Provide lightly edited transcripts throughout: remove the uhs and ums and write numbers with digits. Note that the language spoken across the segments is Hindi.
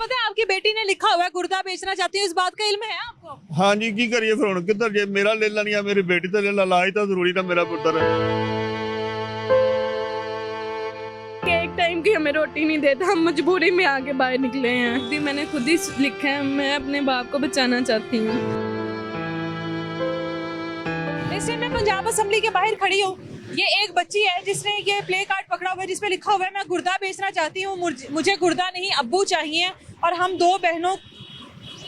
पता है आपकी बेटी ने लिखा हुआ है गुर्दा बेचना चाहती हूँ, इस बात का इल्म है आपको? हाँ जी, की करिए फिर हुण किधर जे मेरा ले लेनी है, मेरी बेटी तो ले ला, इलाज तो जरूरी ना मेरा पुत्र है। एक टाइम की हमें रोटी नहीं देता, हम मजबूरी में आके बाहर निकले हैं। मैंने खुद ही लिखा है, मैं अपने बाप को बचाना चाहती हूँ। इसलिए मैं पंजाब असेंबली के बाहर खड़ी हूँ। ये एक बच्ची है जिसने ये प्ले कार्ड पकड़ा हुआ है जिसपे लिखा हुआ है मैं गुर्दा बेचना चाहती हूँ, मुझे गुर्दा नहीं अब्बू चाहिए और हम दो बहनों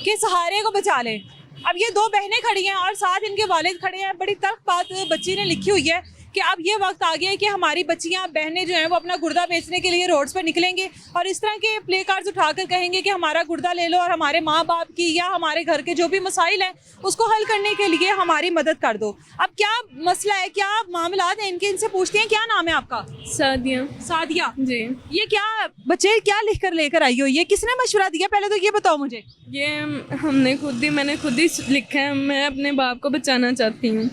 के सहारे को बचा लें। अब ये दो बहनें खड़ी हैं और साथ इनके वालिद खड़े हैं। बड़ी तल्ख बात बच्ची ने लिखी हुई है कि अब ये वक्त आ गया है कि हमारी बच्चियां बहनें जो हैं वो अपना गुर्दा बेचने के लिए रोड्स पर निकलेंगे और इस तरह के प्ले कार्ड्स उठाकर कहेंगे कि हमारा गुर्दा ले लो और हमारे माँ बाप की या हमारे घर के जो भी मसाइल हैं उसको हल करने के लिए हमारी मदद कर दो। अब क्या मसला है, क्या मामलात हैं इनके, इनसे पूछते हैं। क्या नाम है आपका? सादिया। सादिया जी। ये क्या बच्चे क्या लिख कर लेकर आई हो, ये किसने मशवरा दिया, पहले तो ये बताओ मुझे। ये मैंने खुद ही लिखा है, मैं अपने बाप को बचाना चाहती हूँ।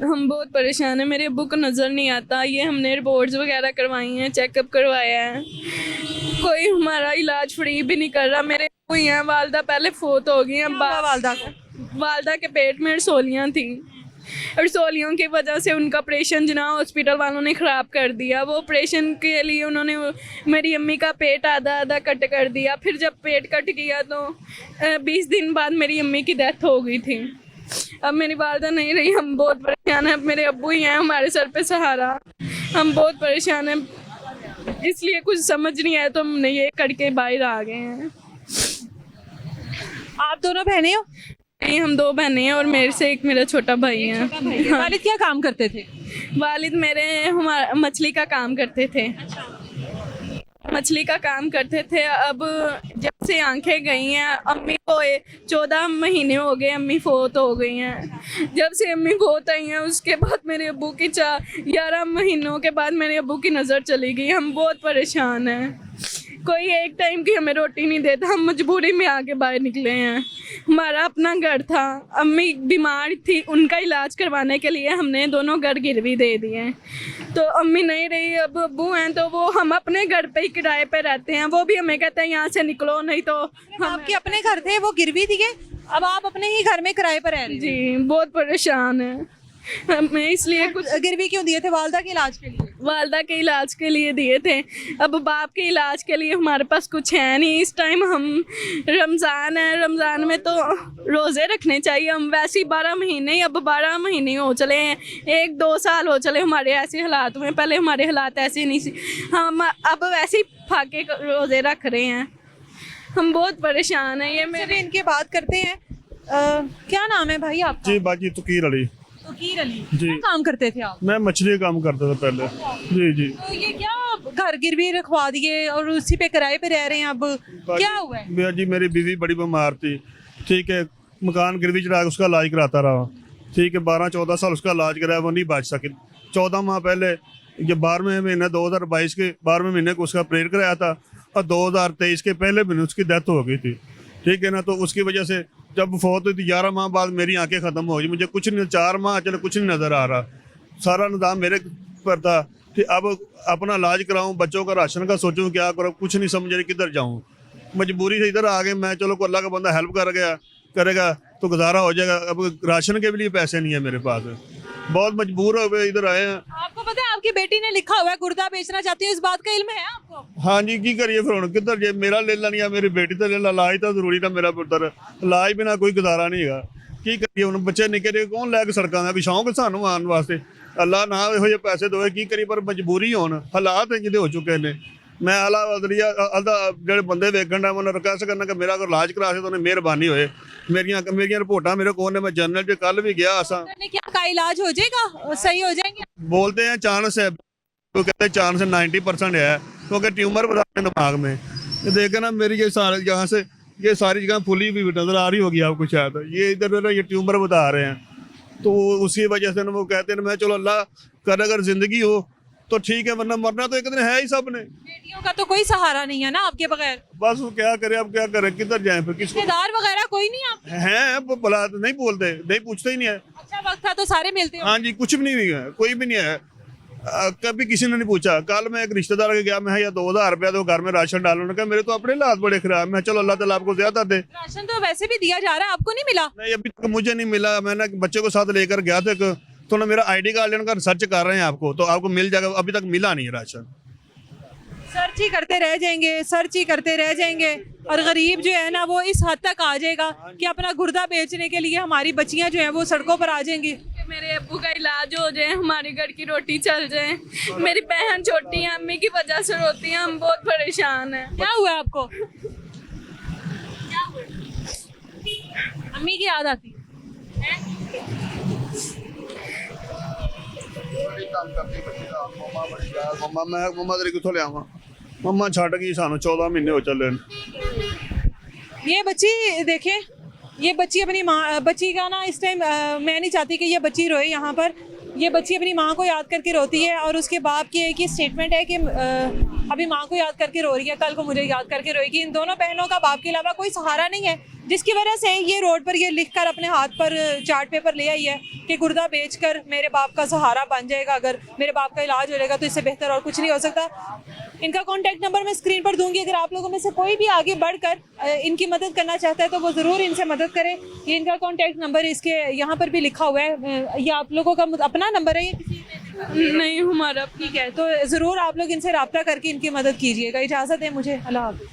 हम बहुत परेशान हैं, मेरे अब्बू को नज़र नहीं आता। ये हमने रिपोर्ट्स वगैरह करवाई हैं, चेकअप करवाया है, कोई हमारा इलाज फ्री भी नहीं कर रहा। मेरे अब्बू हैं, वालदा पहले फोत हो गई हैं। वालदा के पेट में रसोलियाँ थी, रसोलियों की वजह से उनका ऑपरेशन जना हॉस्पिटल वालों ने ख़राब कर दिया। वो ऑपरेशन के लिए उन्होंने मेरी अम्मी का पेट आधा आधा कट कर दिया। फिर जब पेट कट गया तो 20 दिन बाद मेरी अम्मी की डेथ हो गई थी। अब मेरी वालदा नहीं रही, हम बहुत परेशान हैं। अब मेरे अब्बू ही हैं हमारे सर पे सहारा, हम बहुत परेशान हैं। इसलिए कुछ समझ नहीं आया तो हमने ये करके बाहर आ गए हैं। आप दोनों बहनें हो? नहीं, हम दो बहनें हैं और मेरे से एक मेरा छोटा भाई है। वालिद क्या काम करते थे? वालिद मेरे मछली का काम करते थे। मछली का काम करते थे। अब जब से आंखें गई हैं, अम्मी को 14 महीने हो गए, अम्मी फोत हो गई हैं। जब से अम्मी फोत आई हैं उसके बाद मेरे अब्बू की 11 महीनों के बाद मेरे अब्बू की नज़र चली गई। हम बहुत परेशान हैं, कोई एक टाइम की हमें रोटी नहीं देता, हम मजबूरी में आके बाहर निकले हैं। हमारा अपना घर था, अम्मी बीमार थी, उनका इलाज करवाने के लिए हमने दोनों घर गिरवी दे दिए। तो अम्मी नहीं रही, अब अब्बू हैं तो वो हम अपने घर पे ही किराए पे रहते हैं। वो भी हमें कहते हैं यहाँ से निकलो, नहीं तो हम। आपके अपने घर थे, वो गिरवी दिए, अब आप अपने ही घर में किराए पर रह रहे हैं? जी, बहुत परेशान है हमें। इसलिए कुछ गिरवी क्यों दिए थे? वालदा के इलाज के लिए? वालदा के इलाज के लिए दिए थे। अब बाप के इलाज के लिए हमारे पास कुछ है नहीं। इस टाइम हम रमज़ान है, रमज़ान में तो रोज़े रखने चाहिए। हम वैसे ही 12 महीने, अब 12 महीने हो चले हैं, 1-2 साल हो चले हमारे ऐसे हालात में। पहले हमारे हालात ऐसे नहीं थी, हम अब वैसे ही फाके रोज़े रख रहे हैं। हम बहुत परेशान हैं। ये मेरे इनके बात करते हैं। क्या नाम है भाई आपका? जी बाजी तुकीर अली। तुकीर अली जी। क्या काम करते थे आप? मैं मछली काम करता था पहले। जी जी। तो ये क्या घर गिरवी रखवा दिए और उसी पे किराए पे रह रहे हैं, अब क्या हुआ है? भैया जी मेरी बीवी बड़ी बीमार थी, ठीक है, मकान गिरवी चढ़ा के उसका इलाज कराता रहा, ठीक है, 12-14 साल उसका इलाज कराया, वो नहीं बच सके। 14 माह पहले ये 12वें महीने 2022 के 12वें महीने को उसका ऑपरेट कराया था और 2023 के पहले महीने उसकी डेथ हो गई थी, ठीक है ना। तो उसकी वजह से जब फोत हुई थी 11 माह बाद मेरी आंखें ख़त्म हो गई, मुझे कुछ नहीं, 4 माह चलो कुछ नहीं नज़र आ रहा, सारा निज़ाम मेरे पर था कि अब अपना इलाज कराऊं, बच्चों का राशन का सोचूं, क्या करूं, कुछ नहीं समझ रही किधर जाऊं। मजबूरी से इधर आ गए मैं, चलो को अल्लाह का बंदा हेल्प करेगा तो गुजारा हो जाएगा। अब राशन के भी लिए पैसे नहीं है मेरे पास, बहुत मजबूर हो गए, इधर आए हैं। आपको पता है आपकी बेटी ने लिखा हुआ है गुर्दा बेचना चाहती हूँ, इस बात का इल्म है आपको? हाँ जी, की करिए फिर हुण किधर जे मेरा ले लेनी है, मेरी बेटी तो ले ला, इलाज तो जरूरी ना मेरा पुत्र, इलाज बिना कोई गुजारा नहीं है। की करिए हुण, बच्चे निके कौन लैके सड़कों का शौक सानू आने वास्ते, अल्लाह ना ਇਹੋ ਜਿਹੇ पैसे दोए, की करिए, पर मजबूरी होन, हालात इंज हो चुके ने। मैं आला अदलिया जो बंदे वेखण दा मैं रिक्वेस्ट करना कि मेरा अगर इलाज करा से तो उन्हें मेहरबानी होए। मेरियां रिपोर्टां मेरे कोल ने, मैं जनरल च कल भी गया असा। क्या का इलाज हो जाएगा, सही हो जाएंगे? बोलते हैं चांस है, तो कहते हैं चांस 90% है, क्योंकि ट्यूमर बता रहे दिमाग में। ये देखे ना मेरी ये सारे यहाँ से ये सारी जगह फुली भी नजर आ रही होगी आपको शायद, ये इधर ये ट्यूमर बता रहे हैं। तो उसी वजह से वो कहते हैं मैं चलो अल्लाह कर, अगर जिंदगी हो तो ठीक है, वरना मरना तो एक दिन है ही सब ने। बेटियों का तो कोई सहारा नहीं है ना आपके बगैर? बस वो क्या करे, अब क्या करे, किधर जाए फिर, किसको रिश्तेदार वगैरह कोई नहीं आप? हैं बुला नहीं बोलते, नहीं पूछते ही नहीं है। अच्छा वक्त था तो सारे मिलते हो? हाँ जी, कुछ भी नहीं है, कोई भी नहीं है। कभी किसी ने नहीं पूछा। कल मैं एक रिश्तेदार के गया, मैं या 2000 रुपया तो घर में राशन डालो, उन्होंने कहा मेरे तो अपने हालात बड़े खराब, मैं चलो अल्लाह ताला आपको ज्यादा दे। राशन तो वैसे भी दिया जा रहा है, आपको नहीं मिला? नहीं अभी तक मुझे नहीं मिला। मैंने बच्चे को साथ लेकर गया था, तो उन्होंने मेरा ID कार्ड लेकर सर्च कर रहे हैं आपको, तो आपको मिल जाएगा। अभी तक मिला नहीं है राशन। सर्च ही करते रह जाएंगे, सर्च ही करते रह जाएंगे, और गरीब जो है ना वो इस हद तक आ जाएगा कि अपना गुर्दा बेचने के लिए हमारी बच्चियां जो हैं वो सड़कों पर आ जाएंगी। कि मेरे अब्बू का इलाज हो जाए, हमारे घर की रोटी चल जाए। मेरी बहन छोटी है, अम्मी की वजह से रोती है, हम बहुत परेशान हैं। क्या हुआ आपको? अम्मी की याद आती है? मम्मा तेरे किथों लिया मम्मा छड़ गई सानू 14 महीने हो चले। ये बच्ची देखें, ये बच्ची अपनी माँ, बच्ची का ना इस टाइम मैं नहीं चाहती कि ये बच्ची रोए यहाँ पर। ये बच्ची अपनी माँ को याद करके रोती है, और उसके बाप की एक ही स्टेटमेंट है कि अभी माँ को याद करके रो रही है, कल को मुझे याद करके रोएगी। इन दोनों बहनों का बाप के अलावा कोई सहारा नहीं है, जिसकी वजह से ये रोड पर ये लिखकर अपने हाथ पर चार्ट पेपर ले आई है कि गुर्दा बेचकर मेरे बाप का सहारा बन जाएगा, अगर मेरे बाप का इलाज हो जाएगा तो इससे बेहतर और कुछ नहीं हो सकता। इनका कॉन्टैक्ट नंबर मैं स्क्रीन पर दूंगी, अगर आप लोगों में से कोई भी आगे बढ़कर इनकी मदद करना चाहता है तो वो ज़रूर इनसे मदद करें। ये इनका कॉन्टैक्ट नंबर इसके यहाँ पर भी लिखा हुआ है। ये आप लोगों का अपना नंबर है, ये किसी नहीं हमारा। ठीक है, तो ज़रूर आप लोग इनसे रब्ता करके इनकी मदद कीजिएगा। इजाज़त है मुझे, अल्लाह हाफ़िज़।